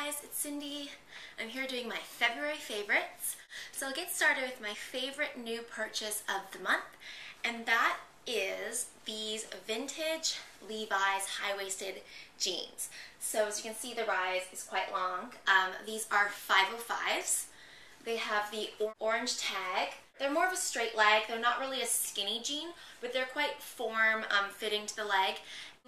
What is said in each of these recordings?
guys, it's Cindy. I'm here doing my February favorites. So I'll get started with my favorite new purchase of the month, and that is these vintage Levi's high-waisted jeans. So as you can see, the rise is quite long. These are 505s. They have the orange tag. They're more of a straight leg. They're not really a skinny jean, but they're quite form-fitting to the leg.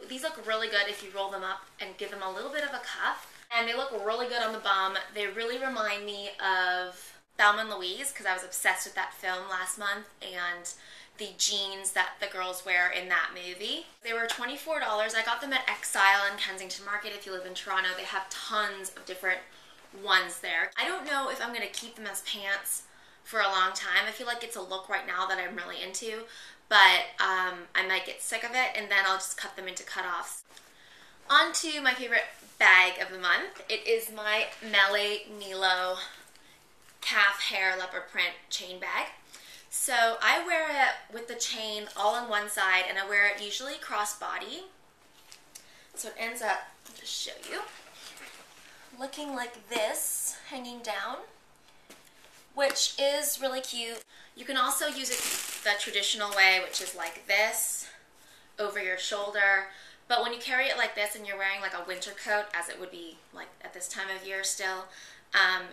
These look really good if you roll them up and give them a little bit of a cuff. And they look really good on the bum. They really remind me of Thelma and Louise, because I was obsessed with that film last month, and the jeans that the girls wear in that movie. They were $24. I got them at Exile in Kensington Market. If you live in Toronto, they have tons of different ones there. I don't know if I'm going to keep them as pants for a long time. I feel like it's a look right now that I'm really into, but I might get sick of it, and then I'll just cut them into cutoffs. On to my favorite bag of the month. It is my melo calf hair leopard print chain bag. So I wear it with the chain all on one side, and I wear it usually crossbody. So it ends up, I'll just show you, looking like this, hanging down, which is really cute. You can also use it the traditional way, which is like this, over your shoulder. But when you carry it like this and you're wearing like a winter coat, as it would be like at this time of year still,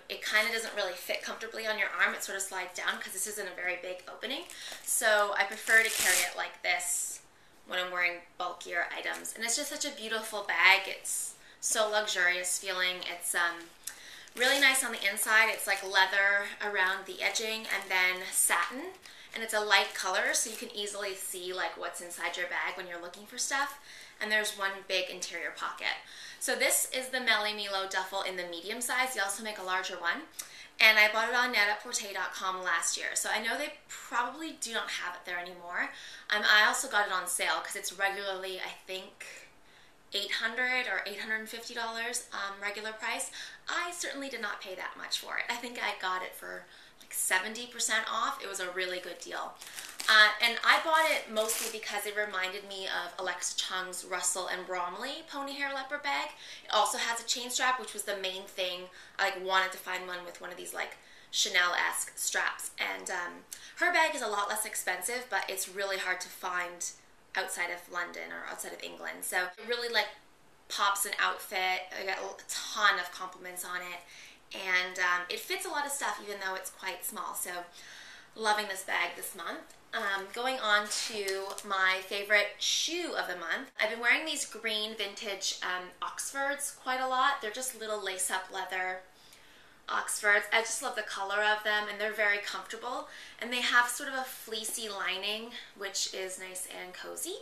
it kind of doesn't really fit comfortably on your arm. It sort of slides down because this isn't a very big opening. So I prefer to carry it like this when I'm wearing bulkier items. And it's just such a beautiful bag. It's so luxurious feeling. It's really nice on the inside. It's like leather around the edging and then satin. And it's a light color, so you can easily see like what's inside your bag when you're looking for stuff. And there's one big interior pocket. So this is the melo duffel in the medium size. They also make a larger one. And I bought it on net-a-porter.com last year. So I know they probably do not have it there anymore. I also got it on sale because it's regularly, I think, $800 or $850 regular price. I certainly did not pay that much for it. I think I got it for like 70% off. It was a really good deal. And I bought it mostly because it reminded me of Alexa Chung's Russell and Bromley pony hair leopard bag. It also has a chain strap, which was the main thing. I wanted to find one with one of these like Chanel-esque straps. And her bag is a lot less expensive, but it's really hard to find outside of London or outside of England. So it really like pops an outfit. I got a ton of compliments on it. And it fits a lot of stuff even though it's quite small. So loving this bag this month. Going on to my favorite shoe of the month. I've been wearing these green vintage Oxfords quite a lot. They're just little lace-up leather Oxfords. I just love the color of them, and they're very comfortable. And they have sort of a fleecy lining, which is nice and cozy.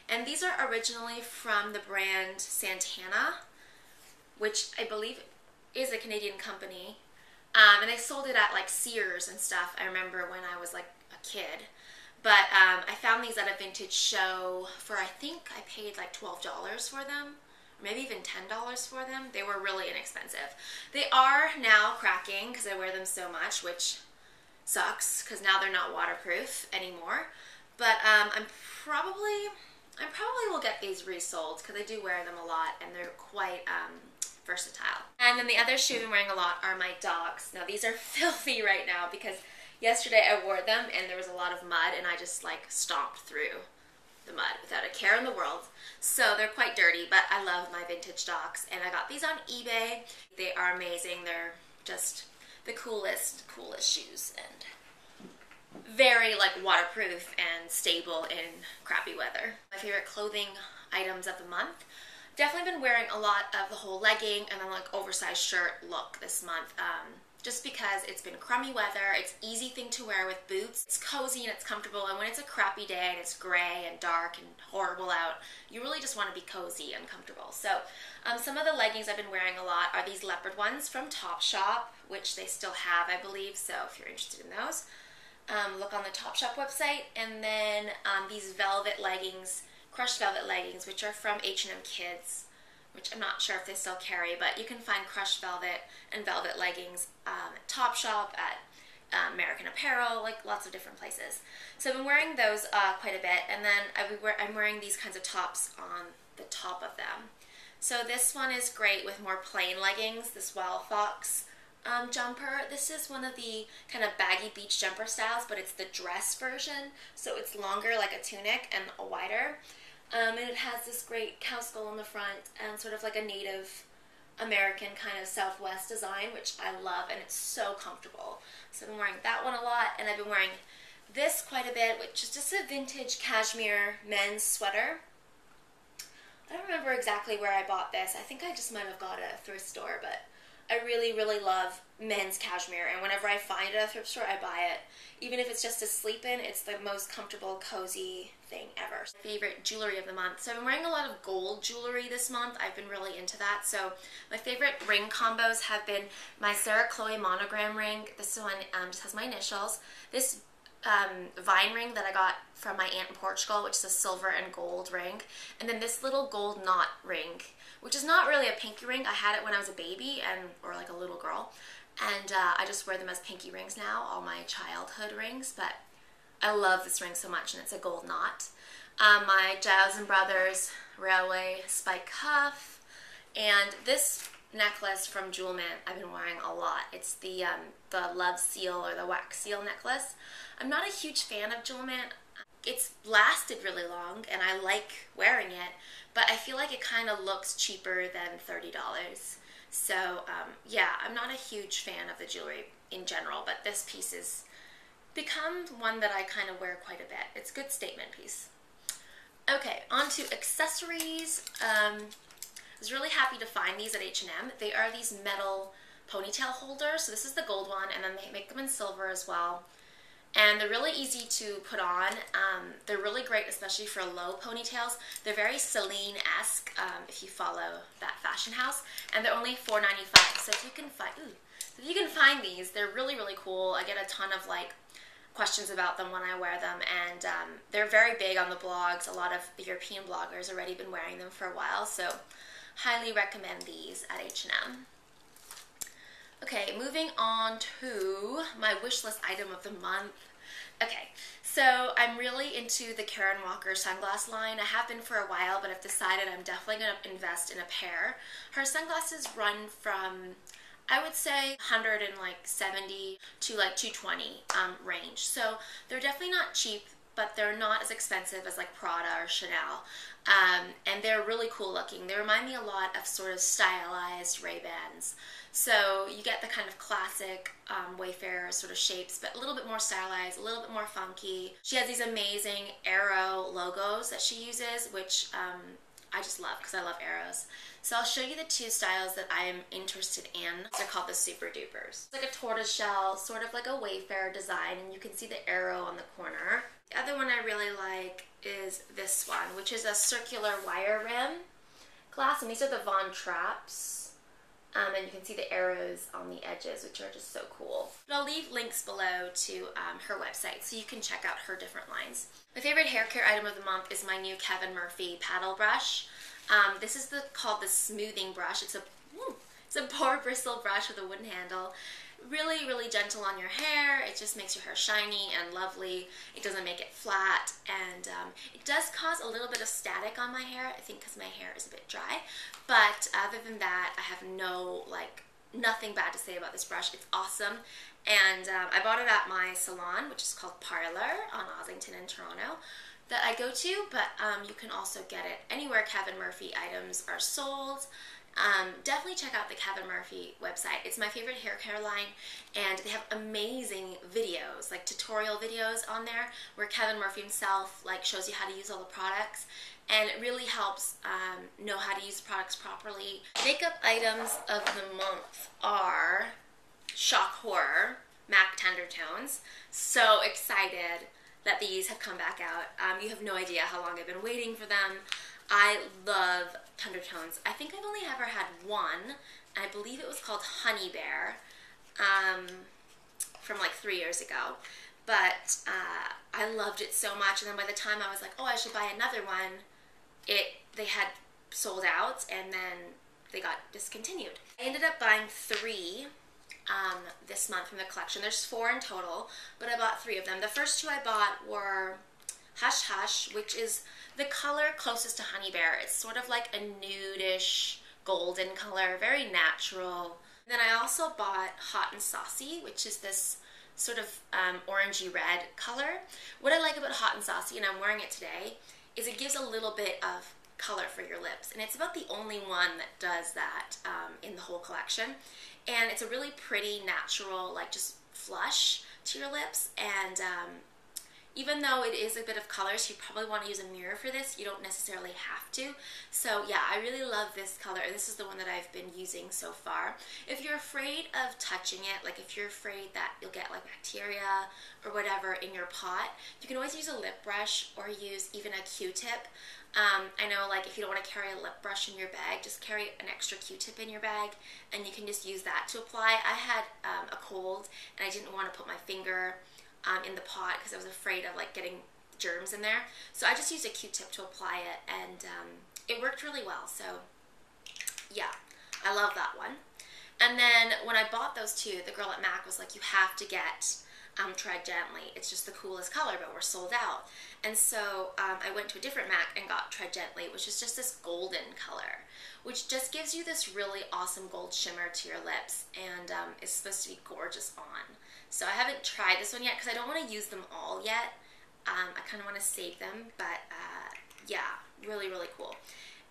And these are originally from the brand Santana, which I believe is a Canadian company. And they sold it at like Sears and stuff, I remember when I was like a kid. But I found these at a vintage show for, I think I paid like $12 for them, or maybe even $10 for them. They were really inexpensive. They are now cracking because I wear them so much, which sucks because now they're not waterproof anymore. But I probably will get these resold because I do wear them a lot and they're quite versatile. And then the other shoe I've been wearing a lot are my dogs. Now these are filthy right now because yesterday I wore them and there was a lot of mud and I just like stomped through the mud without a care in the world. So they're quite dirty, but I love my vintage dogs and I got these on eBay. They are amazing. They're just the coolest shoes and very like waterproof and stable in crappy weather. My favorite clothing items of the month. Definitely been wearing a lot of the whole legging and then like oversized shirt look this month. Just because it's been crummy weather, it's an easy thing to wear with boots. It's cozy and it's comfortable, and when it's a crappy day and it's gray and dark and horrible out, you really just want to be cozy and comfortable. So some of the leggings I've been wearing a lot are these leopard ones from Topshop, which they still have, I believe, so if you're interested in those, look on the Topshop website. And then these velvet leggings, crushed velvet leggings, which are from H&M Kids, which I'm not sure if they still carry, but you can find crushed velvet and velvet leggings at Topshop, at American Apparel, like lots of different places. So I've been wearing those quite a bit, and then I'm wearing these kinds of tops on the top of them. So this one is great with more plain leggings, this wildfox jumper. This is one of the kind of baggy beach jumper styles, but it's the dress version. So it's longer like a tunic and wider. And it has this great cow skull on the front and sort of like a Native American kind of Southwest design, which I love, and it's so comfortable. So I've been wearing that one a lot, and I've been wearing this quite a bit, which is just a vintage cashmere men's sweater. I don't remember exactly where I bought this. I think I just might have got it at a thrift store, but I really, really love men's cashmere, and whenever I find it at a thrift store, I buy it. Even if it's just to sleep in, it's the most comfortable, cozy thing ever. Favorite jewelry of the month. So I've been wearing a lot of gold jewelry this month. I've been really into that. So my favorite ring combos have been my Sarah Chloe monogram ring. This one just has my initials. This vine ring that I got from my aunt in Portugal, which is a silver and gold ring. And then this little gold knot ring, which is not really a pinky ring. I had it when I was a baby or like a little girl. And I just wear them as pinky rings now, all my childhood rings. But I love this ring so much, and it's a gold knot. My Giles and Brothers Railway spike cuff. And this necklace from Jewelmint I've been wearing a lot. It's the love seal or the wax seal necklace. I'm not a huge fan of Jewelmint. It's lasted really long and I like wearing it, but I feel like it kind of looks cheaper than $30. So yeah, I'm not a huge fan of the jewelry in general, but this piece has become one that I kind of wear quite a bit. It's a good statement piece. Okay, on to accessories. I was really happy to find these at H&M. They are these metal ponytail holders. So this is the gold one, and then they make them in silver as well. And they're really easy to put on. They're really great, especially for low ponytails. They're very Celine-esque, if you follow that fashion house. And they're only $4.95. So if you can find these, they're really, really cool. I get a ton of like questions about them when I wear them, and they're very big on the blogs. A lot of the European bloggers already been wearing them for a while, so highly recommend these at H&M. Okay, moving on to my wish list item of the month. Okay, so I'm really into the Karen Walker sunglass line. I have been for a while, but I've decided I'm definitely going to invest in a pair. Her sunglasses run from, I would say, 170 to like 220 range. So they're definitely not cheap, but they're not as expensive as like Prada or Chanel. And they're really cool looking. They remind me a lot of sort of stylized Ray-Bans. So you get the kind of classic Wayfarer sort of shapes, but a little bit more stylized, a little bit more funky. She has these amazing arrow logos that she uses, which I just love because I love arrows. So I'll show you the two styles that I am interested in. They're called the Super Dupers. It's like a tortoiseshell, sort of like a Wayfarer design, and you can see the arrow on the corner. The other one I really like is this one, which is a circular wire rim glass, and these are the vontrapps. And you can see the arrows on the edges, which are just so cool. But I'll leave links below to her website so you can check out her different lines. My favorite hair care item of the month is my new Kevin Murphy paddle brush. This is called the smoothing brush. It's a boar bristle brush with a wooden handle. Really, really gentle on your hair. It just makes your hair shiny and lovely. It doesn't make it flat, and it does cause a little bit of static on my hair, I think because my hair is a bit dry. But other than that, I have nothing bad to say about this brush. It's awesome, and I bought it at my salon, which is called Parlor on Ossington in Toronto, that I go to, but you can also get it anywhere Kevin Murphy items are sold. Definitely check out the Kevin Murphy website. It's my favorite hair care line, and they have amazing videos, like tutorial videos on there, where Kevin Murphy himself like shows you how to use all the products, and it really helps know how to use the products properly. Makeup items of the month are Shock Horror MAC Tendertones. So excited that these have come back out. You have no idea how long I've been waiting for them. I love Tendertones. I think I've only ever had one. I believe it was called Honey Bear from like 3 years ago. But I loved it so much, and then by the time I was like, oh, I should buy another one, they had sold out, and then they got discontinued. I ended up buying 3 this month from the collection. There's 4 in total, but I bought 3 of them. The first 2 I bought were Hush Hush, which is the color closest to Honey Bear. It's sort of like a nudish golden color, very natural. Then I also bought Hot and Saucy, which is this sort of orangey red color. What I like about Hot and Saucy, and I'm wearing it today, is it gives a little bit of color for your lips, and it's about the only one that does that in the whole collection. And it's a really pretty, natural, like just flush to your lips, and even though it is a bit of color, so you probably want to use a mirror for this, you don't necessarily have to. So yeah, I really love this color. This is the one that I've been using so far. If you're afraid of touching it, like if you're afraid that you'll get like bacteria or whatever in your pot, you can always use a lip brush or use even a Q-tip. I know, like, if you don't want to carry a lip brush in your bag, just carry an extra Q-tip in your bag, and you can just use that to apply. I had a cold, and I didn't want to put my finger in the pot because I was afraid of, like, getting germs in there. So I just used a Q-tip to apply it, and it worked really well. So, yeah, I love that one. And then when I bought those two, the girl at MAC was like, you have to get Tread Gently. It's just the coolest color, but we're sold out. And so I went to a different MAC and got Tread Gently, which is just this golden color, which just gives you this really awesome gold shimmer to your lips, and is supposed to be gorgeous on. So I haven't tried this one yet because I don't want to use them all yet. I kind of want to save them, but yeah, really, really cool.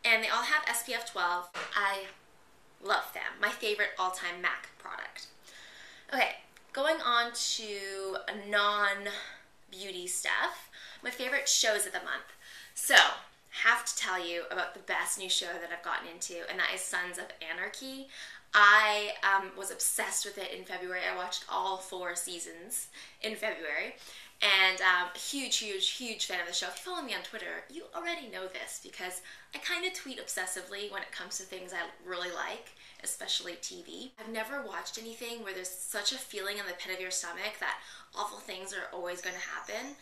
And they all have SPF 12. I love them. My favorite all-time MAC product. Okay. Going on to non-beauty stuff, my favorite shows of the month. So, have to tell you about the best new show that I've gotten into, and that is Sons of Anarchy. I was obsessed with it in February. I watched all 4 seasons in February, and huge, huge, huge fan of the show. If you follow me on Twitter, you already know this because I kind of tweet obsessively when it comes to things I really like, especially TV. I've never watched anything where there's such a feeling in the pit of your stomach that awful things are always going to happen.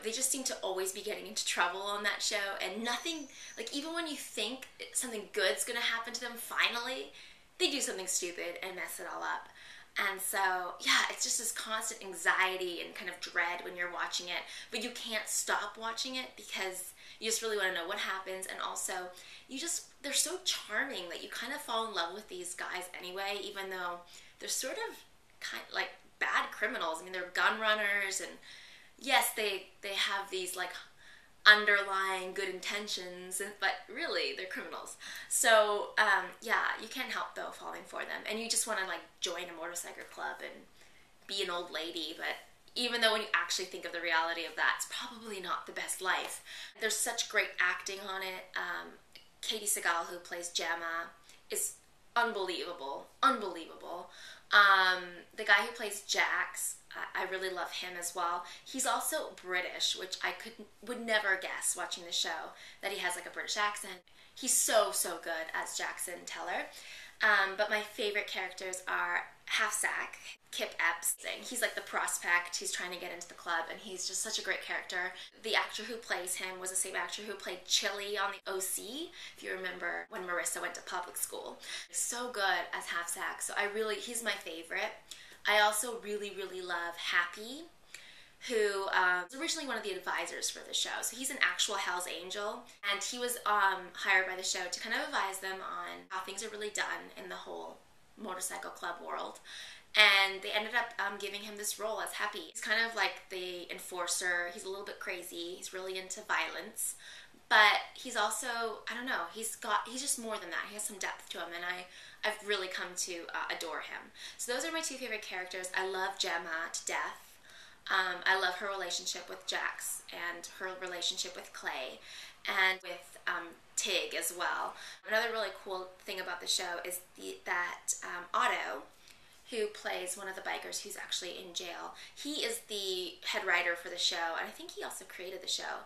They just seem to always be getting into trouble on that show, and nothing, like even when you think something good's going to happen to them finally, they do something stupid and mess it all up. And so, yeah, it's just this constant anxiety and kind of dread when you're watching it, but you can't stop watching it because you just really want to know what happens, and also, they're so charming that you kind of fall in love with these guys anyway, even though they're sort of kind of like bad criminals. I mean, they're gun runners, and yes, they have these like underlying good intentions, but really they're criminals. So yeah, you can't help though falling for them, and you just want to like join a motorcycle club and be an old lady. But even though when you actually think of the reality of that, it's probably not the best life. There's such great acting on it. Katey Sagal, who plays Gemma, is unbelievable, unbelievable. The guy who plays Jax, I really love him as well. He's also British, which I would never guess watching the show that he has like a British accent. He's so, so good as Jackson Teller. But my favorite characters are Half-Sack, Kip Epps. He's like the prospect. He's trying to get into the club, and he's just such a great character. The actor who plays him was the same actor who played Chili on the OC, if you remember when Marissa went to public school. So good as Half-Sack. So he's my favorite. I also really, really love Happy, who was originally one of the advisors for the show. So he's an actual Hell's Angel, and he was hired by the show to kind of advise them on how things are really done in the whole motorcycle club world. And they ended up giving him this role as Happy. He's kind of like the enforcer. He's a little bit crazy. He's really into violence. But he's also, I don't know, he's just more than that. He has some depth to him, and I've really come to adore him. So those are my 2 favorite characters. I love Gemma to death. I love her relationship with Jax and her relationship with Clay and with Tig as well. Another really cool thing about the show is that Otto, who plays one of the bikers who's actually in jail, he is the head writer for the show, and I think he also created the show.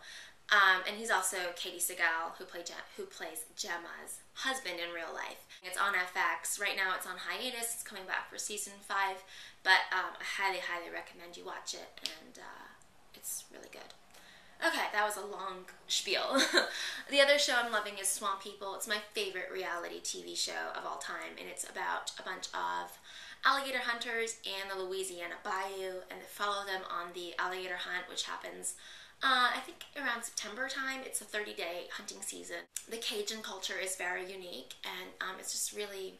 And he's also Katey Sagal, who plays Gemma's husband in real life. It's on FX. Right now it's on hiatus. It's coming back for season 5, but I highly, highly recommend you watch it, and it's really good. Okay, that was a long spiel. The other show I'm loving is Swamp People. It's my favorite reality TV show of all time, and it's about a bunch of alligator hunters in the Louisiana bayou, and they follow them on the alligator hunt, which happens I think around September time. It's a 30-day hunting season. The Cajun culture is very unique, and it's just really,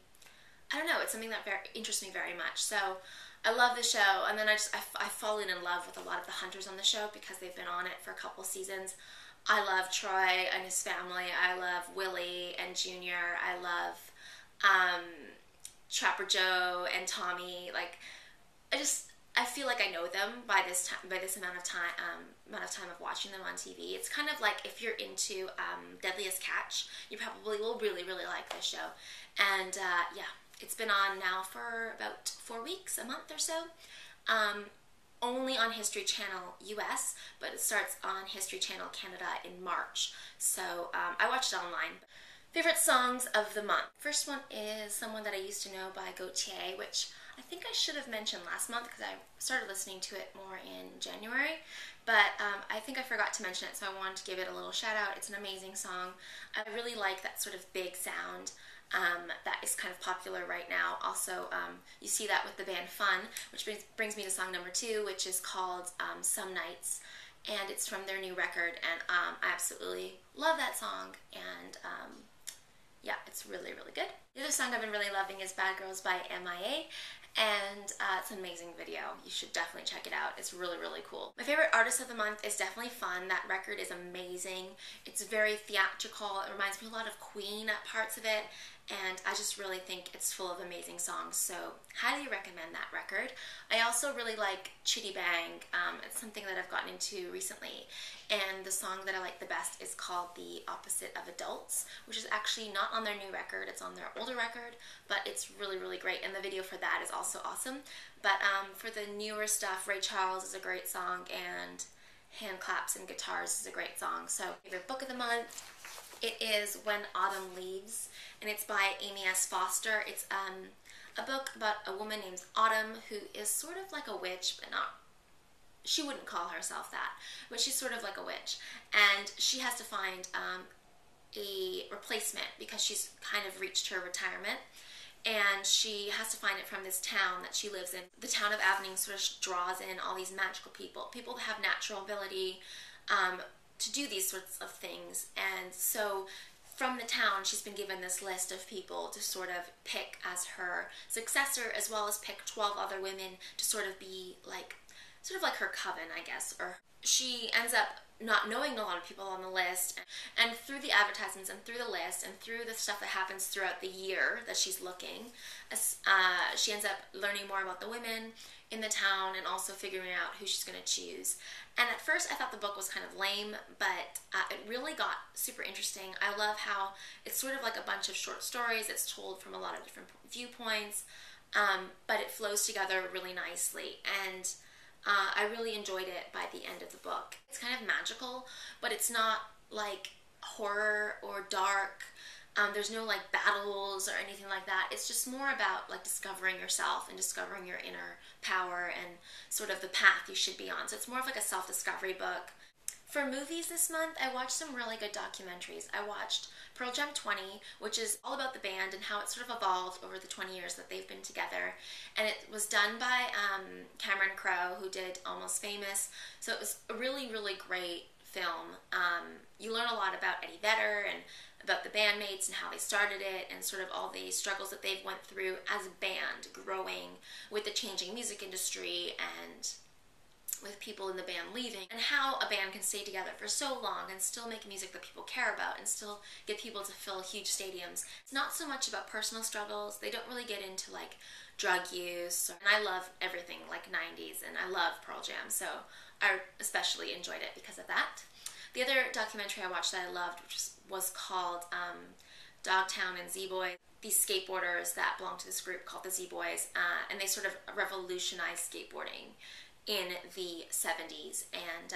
I don't know, it's something that interests me very much. So I love the show, and then I've fallen in love with a lot of the hunters on the show because they've been on it for a couple seasons. I love Troy and his family. I love Willie and Junior. I love Trapper Joe and Tommy. Like, I feel like I know them by this amount of time of watching them on TV. It's kind of like if you're into Deadliest Catch, you probably will really, really like this show. And yeah, it's been on now for about 4 weeks, a month or so. Only on History Channel US, but it starts on History Channel Canada in March. So I watched it online. Favorite songs of the month. First one is Someone That I Used to Know by know-gotye, which I think I should have mentioned last month because I started listening to it more in January, but I think I forgot to mention it, so I wanted to give it a little shout out. It's an amazing song. I really like that sort of big sound that is kind of popular right now. Also, you see that with the band Fun, which brings me to song number 2, which is called Some Nights, and it's from their new record, and I absolutely love that song, and yeah, it's really, really good. The other song I've been really loving is Bad Girls by MIA, and it's an amazing video. You should definitely check it out. It's really, really cool. My favorite artist of the month is definitely Fun. That record is amazing. It's very theatrical. It reminds me a lot of Queen at parts of it, and I just really think it's full of amazing songs, so highly recommend that record. I also really like Chiddy. It's something that I've gotten into recently, and the song that I like the best is called The Opposite of Adults, which is actually not on their new record, it's on their older record, but it's really, really great, and the video for that is also awesome. But for the newer stuff, Ray Charles is a great song, and Hand Claps and Guitars is a great song. So favorite book of the month, it is When Autumn Leaves, and it's by Amy S. Foster. It's a book about a woman named Autumn who is sort of like a witch, but not, she wouldn't call herself that, but she's sort of like a witch, and she has to find a replacement because she's kind of reached her retirement, and she has to find it from this town that she lives in. The town of Avening sort of draws in all these magical people that have natural ability to do these sorts of things, and so from the town she's been given this list of people to sort of pick as her successor, as well as pick 12 other women to sort of be like, sort of like her coven, I guess. Or she ends up not knowing a lot of people on the list, and through the advertisements and through the list and through the stuff that happens throughout the year that she's looking, she ends up learning more about the women in the town and also figuring out who she's going to choose. And at first I thought the book was kind of lame, but it really got super interesting. I love how it's sort of like a bunch of short stories. It's told from a lot of different viewpoints, but it flows together really nicely, and I really enjoyed it by the end of the book. It's kind of magical, but it's not like horror or dark. There's no like battles or anything like that. It's just more about like discovering yourself and discovering your inner power and sort of the path you should be on. So it's more of like a self-discovery book. For movies this month, I watched some really good documentaries. I watched Pearl Jam 20, which is all about the band and how it sort of evolved over the 20 years that they've been together. And it was done by Cameron Crowe, who did Almost Famous. So it was a really, really great film. You learn a lot about Eddie Vedder and about the bandmates and how they started it, and sort of all the struggles that they've went through as a band, growing with the changing music industry and with people in the band leaving, and how a band can stay together for so long and still make music that people care about and still get people to fill huge stadiums. It's not so much about personal struggles. They don't really get into like drug use, and I love everything like 90s, and I love Pearl Jam, so I especially enjoyed it because of that. The other documentary I watched that I loved, which was called Dogtown and Z-Boys. These skateboarders that belong to this group called the Z-Boys, and they sort of revolutionized skateboarding in the 70s, and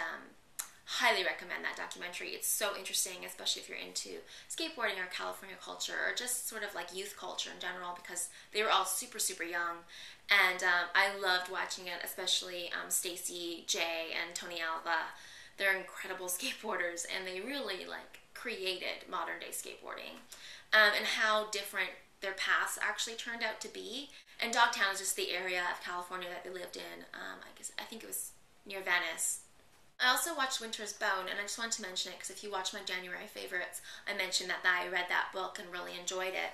highly recommend that documentary. It's so interesting, especially if you're into skateboarding or California culture or just sort of like youth culture in general, because they were all super, super young, and I loved watching it, especially Stacy, Jay, and Tony Alva. They're incredible skateboarders, and they really like created modern day skateboarding, and how different their paths actually turned out to be. And Dogtown is just the area of California that they lived in. I think it was near Venice. I also watched Winter's Bone, and I just wanted to mention it because if you watch my January favorites, I mentioned that I read that book and really enjoyed it.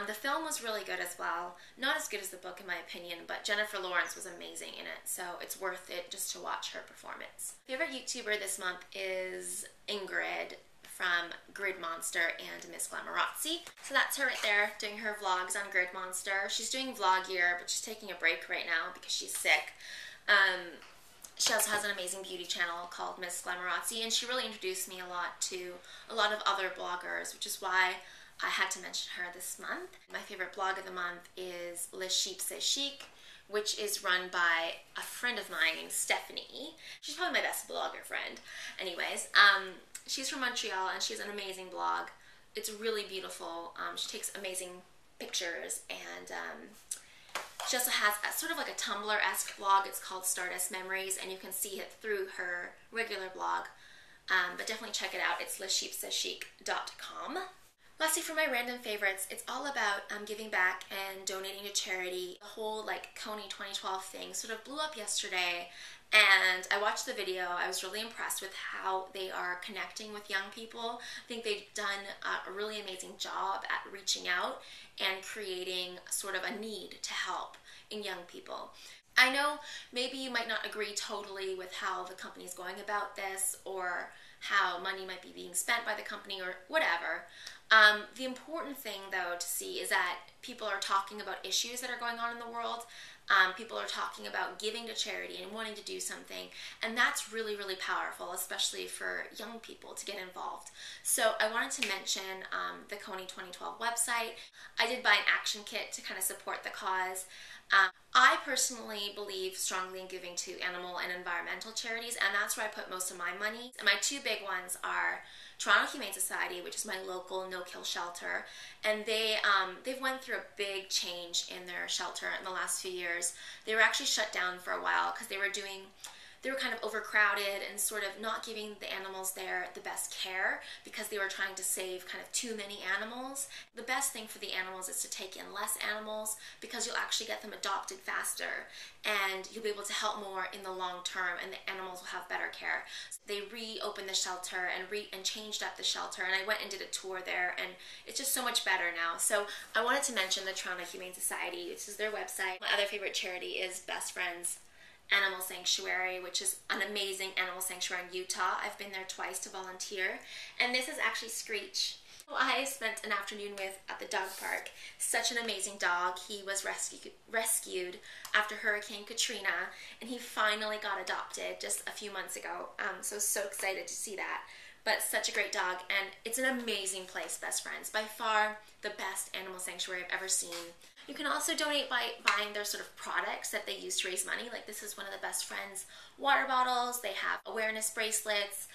The film was really good as well. Not as good as the book in my opinion, but Jennifer Lawrence was amazing in it, so it's worth it just to watch her performance. Favorite YouTuber this month is Ingrid from Grid Monster and Miss Glamorazzi. So that's her right there doing her vlogs on Grid Monster. She's doing vlog year, but she's taking a break right now because she's sick. She also has an amazing beauty channel called Miss Glamorazzi, and she really introduced me a lot to a lot of other bloggers, which is why I had to mention her this month. My favorite blog of the month is Le Chic C'est Chic, which is run by a friend of mine named Stephanie. She's probably my best blogger friend. Anyways, she's from Montreal and she has an amazing blog. It's really beautiful. She takes amazing pictures, and she also has a, sort of like a Tumblr-esque blog. It's called Stardust Memories, and you can see it through her regular blog. But definitely check it out. It's lechic.com. Lastly, for my random favorites, it's all about giving back and donating to charity. The whole like Coney 2012 thing sort of blew up yesterday, and I watched the video. I was really impressed with how they are connecting with young people. I think they've done a really amazing job at reaching out and creating sort of a need to help in young people. I know maybe you might not agree totally with how the company's going about this, or how money might be being spent by the company, or whatever. The important thing, though, to see is that people are talking about issues that are going on in the world. People are talking about giving to charity and wanting to do something, and that's really, really powerful, especially for young people to get involved. So I wanted to mention the Coney 2012 website. I did buy an action kit to kind of support the cause. I personally believe strongly in giving to animal and environmental charities, and that's where I put most of my money. And my two big ones are Toronto Humane Society, which is my local no-kill shelter, and they've went through a big change in their shelter in the last few years. They were actually shut down for a while because they were kind of overcrowded and sort of not giving the animals there the best care because they were trying to save kind of too many animals. The best thing for the animals is to take in less animals because you'll actually get them adopted faster, and you'll be able to help more in the long term, and the animals will have better care. So they reopened the shelter and changed up the shelter, and I went and did a tour there, and it's just so much better now. So I wanted to mention the Toronto Humane Society, which is their website. My other favorite charity is Best Friends Animal Sanctuary, which is an amazing animal sanctuary in Utah. I've been there twice to volunteer, and this is actually Screech, who I spent an afternoon with at the dog park. Such an amazing dog. He was rescued after Hurricane Katrina, and he finally got adopted just a few months ago. So excited to see that. But such a great dog, and it's an amazing place, Best Friends. By far the best animal sanctuary I've ever seen. You can also donate by buying their sort of products that they use to raise money. Like this is one of the Best Friends water bottles. They have awareness bracelets,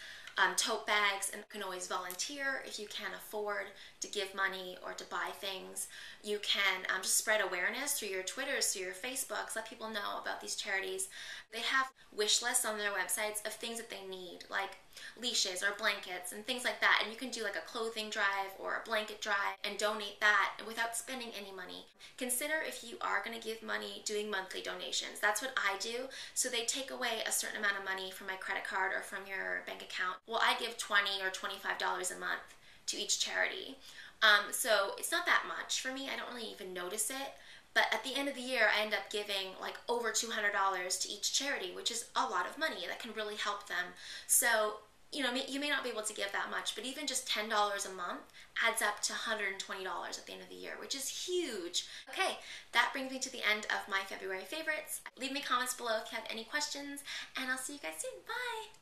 tote bags, and you can always volunteer if you can't afford to give money or to buy things. You can just spread awareness through your Twitters, through your Facebooks, let people know about these charities. They have wish lists on their websites of things that they need, like leashes or blankets and things like that, and you can do like a clothing drive or a blanket drive and donate that without spending any money. Consider, if you are going to give money, doing monthly donations. That's what I do. So they take away a certain amount of money from my credit card or from your bank account. Well, I give $20 or $25 a month to each charity. So it's not that much for me. I don't really even notice it. But at the end of the year, I end up giving like over $200 to each charity, which is a lot of money that can really help them. So, you know, you may not be able to give that much, but even just $10 a month adds up to $120 at the end of the year, which is huge. Okay, that brings me to the end of my February favorites. Leave me comments below if you have any questions, and I'll see you guys soon. Bye!